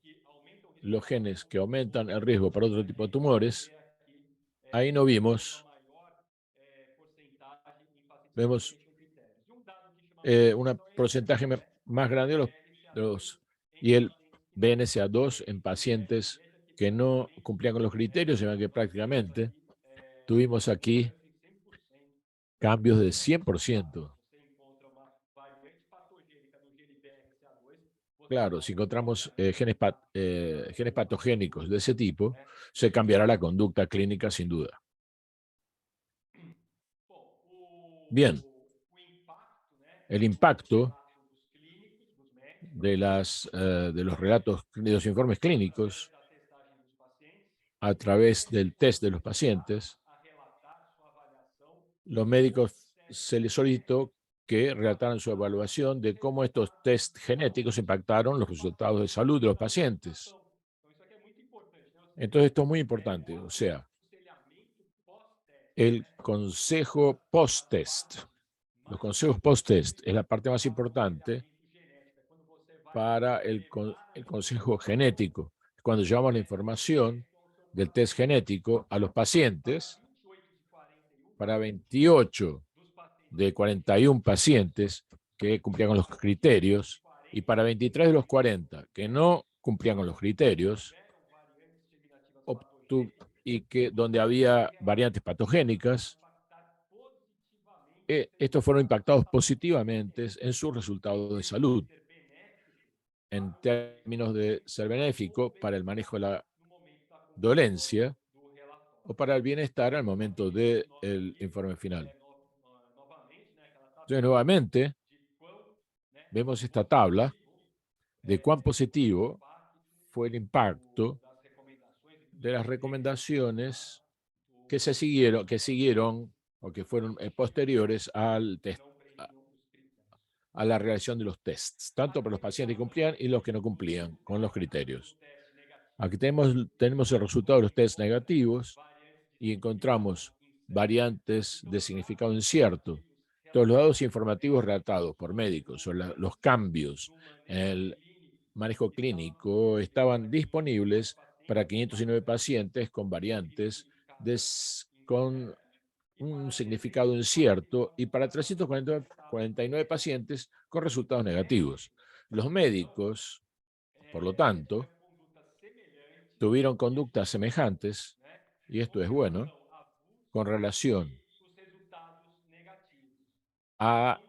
los genes que aumentan el riesgo para otro tipo de tumores, ahí no vemos un porcentaje más grande y el BNCA2 en pacientes que no cumplían con los criterios, sino que prácticamente tuvimos aquí cambios de 100%. Claro, si encontramos genes patogénicos de ese tipo, se cambiará la conducta clínica sin duda. Bien, el impacto de los relatos, de los informes clínicos a través del test de los pacientes, los médicos se les solicitó que relataran su evaluación de cómo estos test genéticos impactaron los resultados de salud de los pacientes. Entonces, esto es muy importante, o sea, el consejo post-test. Los consejos post-test es la parte más importante para el consejo genético. Cuando llevamos la información del test genético a los pacientes, para 28 de 41 pacientes que cumplían con los criterios y para 23 de los 40 que no cumplían con los criterios y que donde había variantes patogénicas, estos fueron impactados positivamente en sus resultados de salud en términos de ser benéfico para el manejo de la dolencia o para el bienestar al momento del informe final. Entonces, nuevamente, vemos esta tabla de cuán positivo fue el impacto de las recomendaciones que siguieron o que fueron posteriores al test, a la realización de los tests, tanto para los pacientes que cumplían y los que no cumplían con los criterios. Aquí tenemos el resultado de los tests negativos y encontramos variantes de significado incierto. Todos los datos informativos relatados por médicos sobre los cambios en el manejo clínico estaban disponibles para 509 pacientes con variantes con un significado incierto y para 349 pacientes con resultados negativos. Los médicos, por lo tanto, tuvieron conductas semejantes, y esto es bueno, con relación a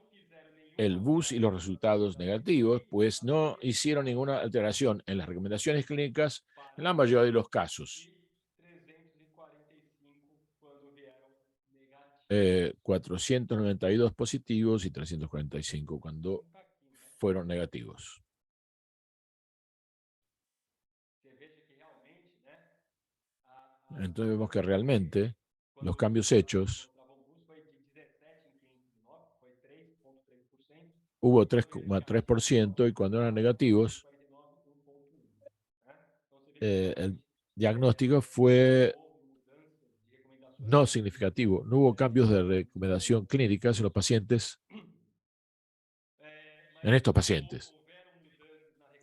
el BUS y los resultados negativos, pues no hicieron ninguna alteración en las recomendaciones clínicas en la mayoría de los casos. 492 positivos y 345 cuando fueron negativos. Entonces vemos que realmente los cambios hechos, hubo 3,3% y cuando eran negativos, el diagnóstico fue no significativo. No hubo cambios de recomendación clínica en los pacientes, en estos pacientes.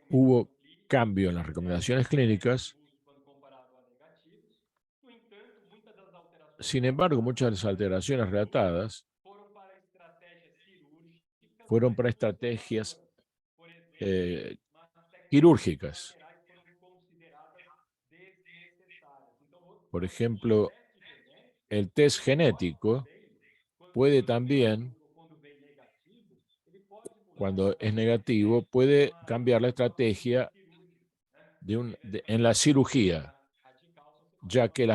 Hubo cambio en las recomendaciones clínicas. Sin embargo, muchas de las alteraciones relatadas fueron para estrategias quirúrgicas. Por ejemplo, el test genético puede también, cuando es negativo, puede cambiar la estrategia en la cirugía, ya que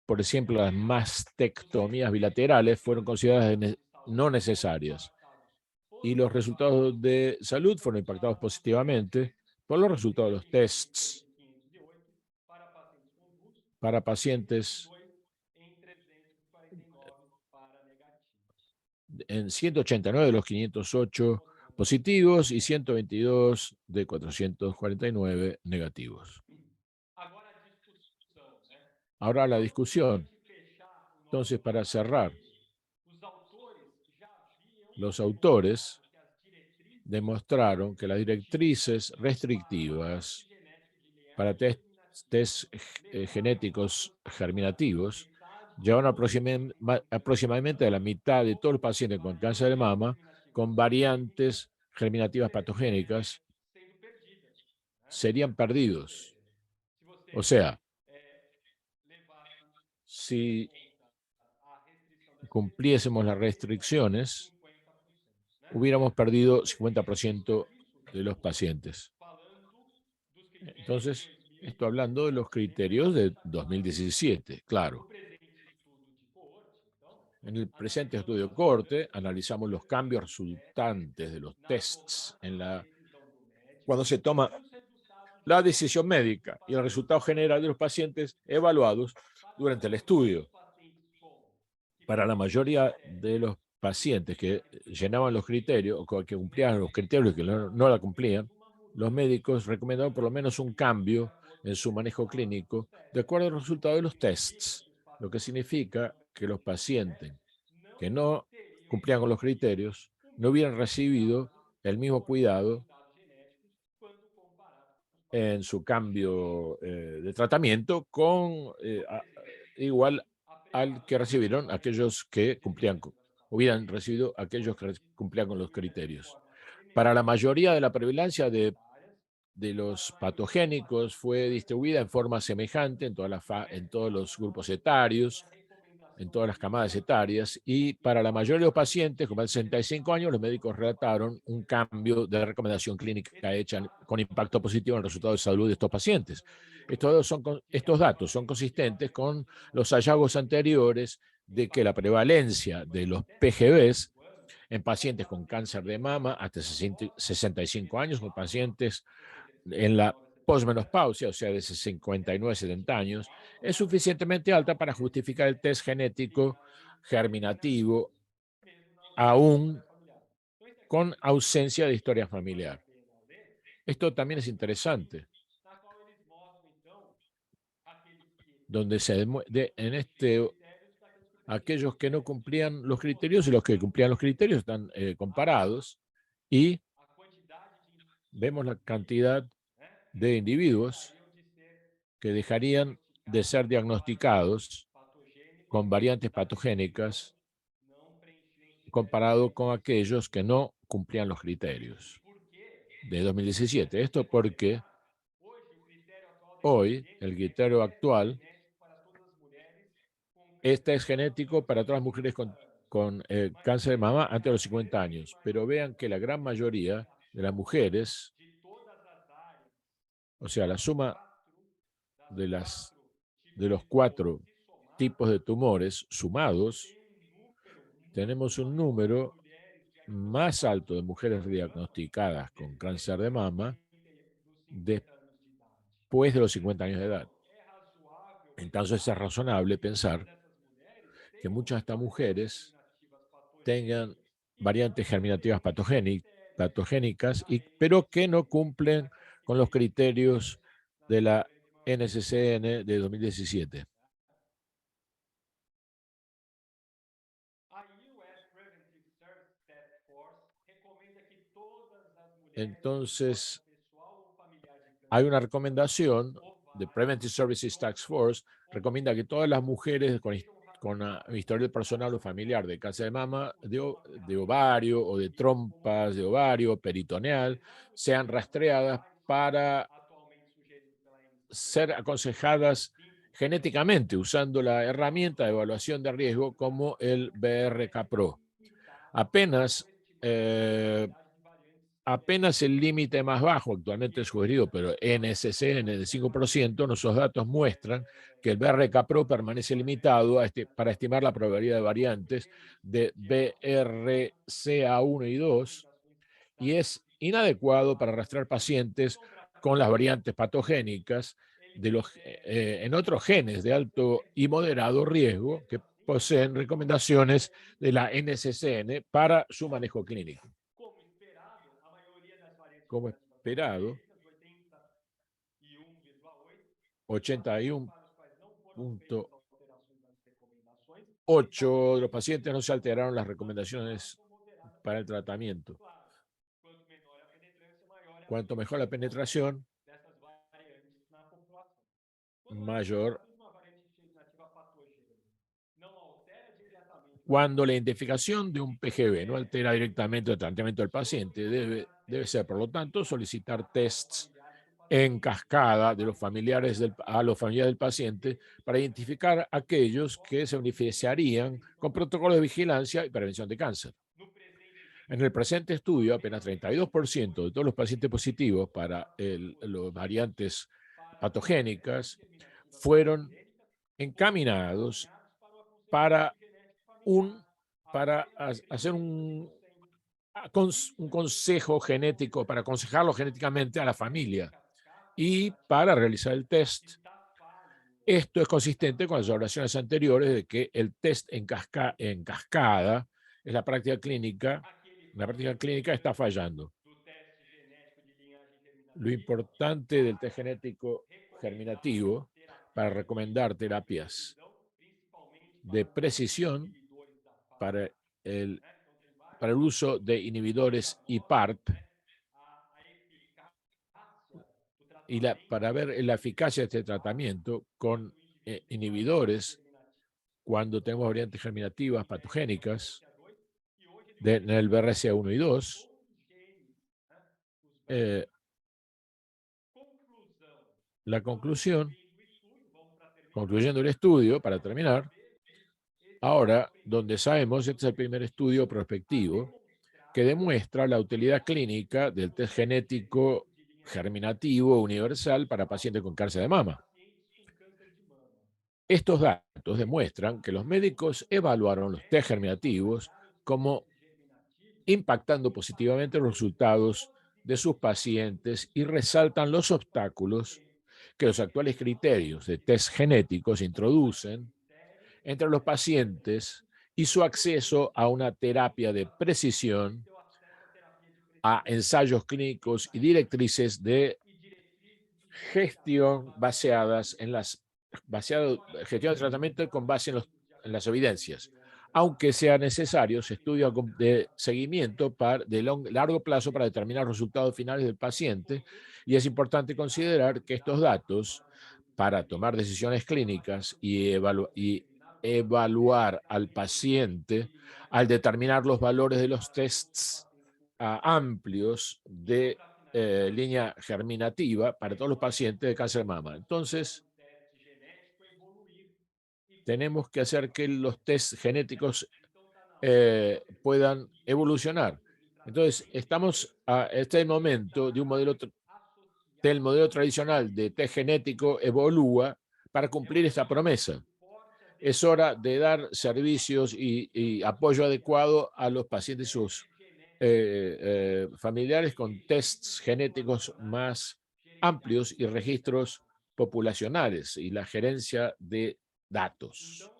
por ejemplo, las mastectomías bilaterales fueron consideradas no necesarias y los resultados de salud fueron impactados positivamente por los resultados de los tests para pacientes en 189 de los 508 positivos y 122 de 449 negativos. Ahora la discusión. Entonces, para cerrar, los autores demostraron que las directrices restrictivas para test genéticos germinativos llevan aproximadamente a la mitad de todos los pacientes con cáncer de mama con variantes germinativas patogénicas serían perdidos. O sea, si cumpliésemos las restricciones, hubiéramos perdido 50% de los pacientes. Entonces, esto hablando de los criterios de 2017, claro. En el presente estudio de cohorte, analizamos los cambios resultantes de los tests cuando se toma la decisión médica y el resultado general de los pacientes evaluados durante el estudio. Para la mayoría de los pacientes que llenaban los criterios o que cumplían los criterios y que no la cumplían, los médicos recomendaron por lo menos un cambio en su manejo clínico de acuerdo al resultado de los tests, lo que significa que los pacientes que no cumplían con los criterios no hubieran recibido el mismo cuidado en su cambio de tratamiento igual al que recibieron aquellos que hubieran recibido aquellos que cumplían con los criterios. Para la mayoría de la prevalencia de los patogénicos fue distribuida en forma semejante en todos los grupos etarios, en todas las camadas etarias, y para la mayoría de los pacientes, como el 65 años, los médicos relataron un cambio de recomendación clínica hecha con impacto positivo en el resultado de salud de estos pacientes. Estos datos son consistentes con los hallazgos anteriores de que la prevalencia de los PGBs en pacientes con cáncer de mama hasta 65 años, con pacientes en la posmenopausia, o sea, de 59 a 70 años, es suficientemente alta para justificar el test genético germinativo, aún con ausencia de historia familiar. Esto también es interesante, donde aquellos que no cumplían los criterios y los que cumplían los criterios están comparados y vemos la cantidad de individuos que dejarían de ser diagnosticados con variantes patogénicas comparado con aquellos que no cumplían los criterios de 2017. Esto porque hoy el criterio actual es genético para todas las mujeres con cáncer de mama antes de los 50 años, pero vean que la gran mayoría de las mujeres, o sea, la suma de los 4 tipos de tumores sumados, tenemos un número más alto de mujeres diagnosticadas con cáncer de mama después de los 50 años de edad. Entonces es razonable pensar que muchas de estas mujeres tengan variantes germinativas patogénicas, pero que no cumplen con los criterios de la NCCN de 2017. Entonces, hay una recomendación de Preventive Services Task Force, recomienda que todas las mujeres con historial personal o familiar de cáncer de mama, de ovario o de trompas de ovario, peritoneal, sean rastreadas para ser aconsejadas genéticamente usando la herramienta de evaluación de riesgo como el BRK-PRO. Apenas apenas el límite más bajo actualmente sugerido, pero NSCN de 5%, nuestros datos muestran que el BRK-PRO permanece limitado para estimar la probabilidad de variantes de BRCA1 y 2 y es inadecuado para rastrear pacientes con las variantes patogénicas en otros genes de alto y moderado riesgo que poseen recomendaciones de la NCCN para su manejo clínico. Como esperado, 81.8 de los pacientes no se alteraron las recomendaciones para el tratamiento. Cuanto mejor la penetración, mayor. Cuando la identificación de un PGB no altera directamente el tratamiento del paciente, debe ser, por lo tanto, solicitar tests en cascada de los familiares a los familiares del paciente para identificar aquellos que se beneficiarían con protocolos de vigilancia y prevención de cáncer. En el presente estudio, apenas 32% de todos los pacientes positivos para las variantes patogénicas fueron encaminados para hacer un consejo genético, para aconsejarlo genéticamente a la familia y para realizar el test. Esto es consistente con las observaciones anteriores de que el test en cascada es la práctica clínica está fallando. Lo importante del test genético germinativo para recomendar terapias de precisión para el uso de inhibidores IPARP y para ver la eficacia de este tratamiento con inhibidores cuando tenemos variantes germinativas patogénicas en el BRCA1 y 2, la conclusión, concluyendo el estudio, para terminar, ahora, donde sabemos, este es el primer estudio prospectivo que demuestra la utilidad clínica del test genético germinativo universal para pacientes con cáncer de mama. Estos datos demuestran que los médicos evaluaron los test germinativos como impactando positivamente los resultados de sus pacientes y resaltan los obstáculos que los actuales criterios de test genéticos introducen entre los pacientes y su acceso a una terapia de precisión, a ensayos clínicos y directrices de gestión gestión de tratamiento con base en las evidencias. Aunque sea necesario, se estudia de seguimiento de largo plazo para determinar los resultados finales del paciente y es importante considerar que estos datos para tomar decisiones clínicas y evaluar al paciente al determinar los valores de los tests amplios de línea germinativa para todos los pacientes de cáncer de mama. Entonces, tenemos que hacer que los test genéticos puedan evolucionar. Entonces, estamos a este momento de del modelo tradicional de test genético evolúa para cumplir esta promesa. es hora de dar servicios y apoyo adecuado a los pacientes y sus familiares con tests genéticos más amplios y registros populacionales y la gerencia de datos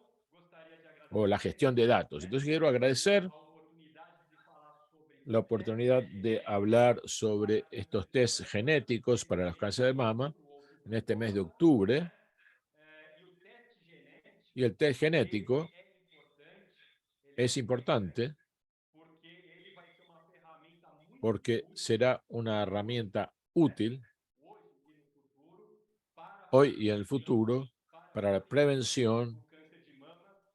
o la gestión de datos. Entonces quiero agradecer la oportunidad de hablar sobre estos tests genéticos para los cánceres de mama en este mes de octubre. Y el test genético es importante porque será una herramienta útil hoy y en el futuro para la prevención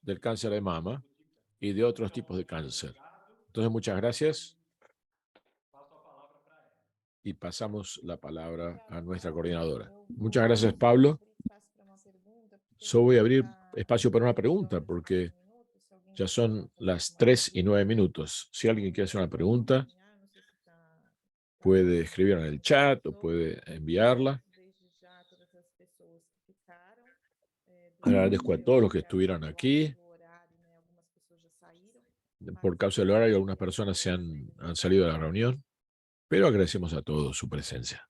del cáncer de mama y de otros tipos de cáncer. Entonces, muchas gracias y pasamos la palabra a nuestra coordinadora. Muchas gracias, Pablo. Solo voy a abrir espacio para una pregunta porque ya son las 3:09. Si alguien quiere hacer una pregunta, puede escribirla en el chat o puede enviarla. Agradezco a todos los que estuvieron aquí. Por causa del horario, algunas personas han salido de la reunión, pero agradecemos a todos su presencia.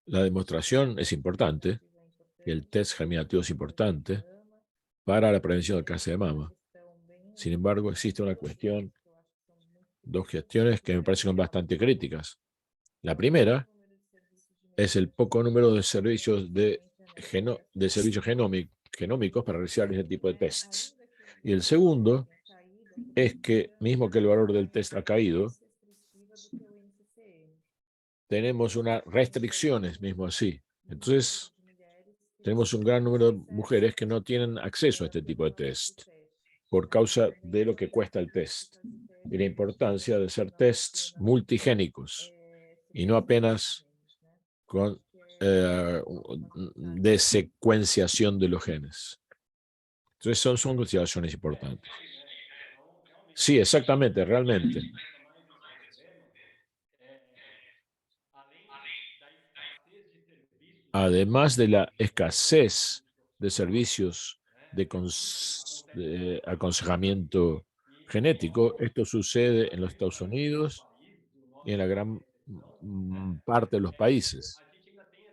La demostración es importante, el test germinativo es importante para la prevención del cáncer de mama. Sin embargo, existe una cuestión, dos cuestiones que me parecen bastante críticas. La primera es el poco número de servicios genómicos para realizar ese tipo de tests. Y el segundo es que, mismo que el valor del test ha caído, tenemos unas restricciones mismo así. Entonces, tenemos un gran número de mujeres que no tienen acceso a este tipo de test por causa de lo que cuesta el test y la importancia de hacer tests multigénicos y no apenas con de secuenciación de los genes. Entonces son consideraciones importantes. Sí, exactamente, realmente. Además de la escasez de servicios de aconsejamiento genético, esto sucede en los Estados Unidos y en la gran parte de los países.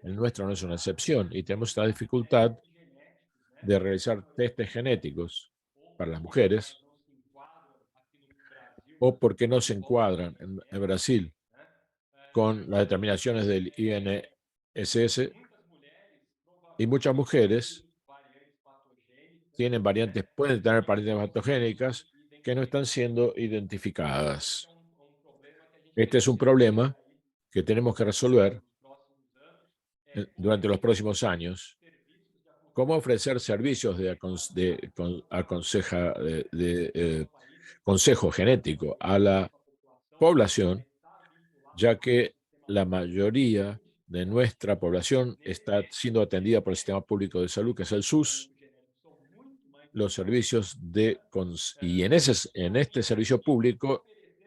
El nuestro no es una excepción y tenemos la dificultad de realizar testes genéticos para las mujeres o porque no se encuadran en Brasil con las determinaciones del INSS y muchas mujeres pueden tener variantes patogénicas que no están siendo identificadas. Este es un problema que tenemos que resolver durante los próximos años. Cómo ofrecer servicios de consejo genético a la población, ya que la mayoría de nuestra población está siendo atendida por el sistema público de salud, que es el SUS, los servicios y en este servicio público,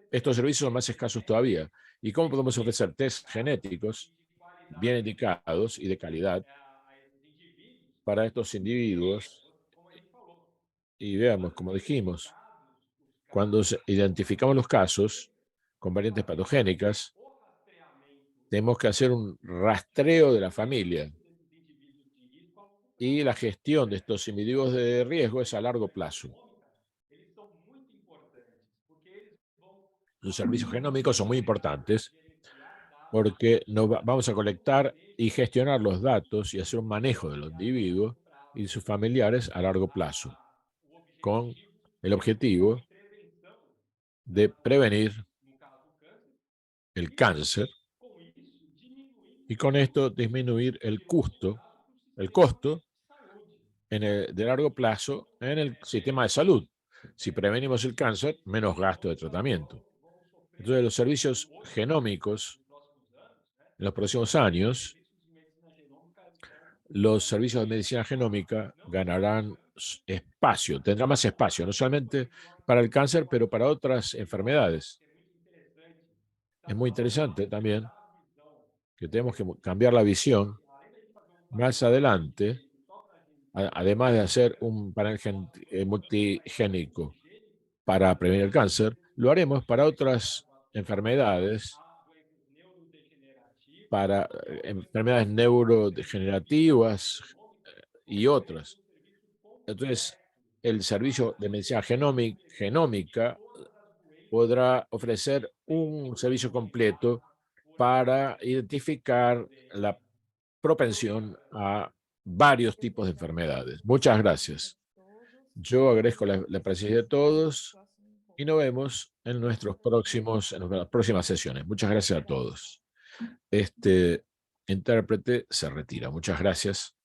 estos servicios son más escasos todavía. ¿Y cómo podemos ofrecer test genéticos bien indicados y de calidad para estos individuos? Y veamos, como dijimos, cuando identificamos los casos con variantes patogénicas, tenemos que hacer un rastreo de la familia y la gestión de estos individuos de riesgo es a largo plazo. Los servicios genómicos son muy importantes porque vamos a colectar y gestionar los datos y hacer un manejo de los individuos y sus familiares a largo plazo, con el objetivo de prevenir el cáncer y con esto disminuir el costo de largo plazo en el sistema de salud. Si prevenimos el cáncer, menos gasto de tratamiento. Entonces, los servicios genómicos en los próximos años, los servicios de medicina genómica ganarán espacio, tendrán más espacio, no solamente para el cáncer, pero para otras enfermedades. Es muy interesante también que tenemos que cambiar la visión. Más adelante, además de hacer un panel multigénico para prevenir el cáncer, lo haremos para otras enfermedades, para enfermedades neurodegenerativas y otras. Entonces, el servicio de medicina genómica podrá ofrecer un servicio completo para identificar la propensión a varios tipos de enfermedades. Muchas gracias. Yo agradezco la presencia de todos y nos vemos en nuestras próximas sesiones. Muchas gracias a todos. Este intérprete se retira. Muchas gracias.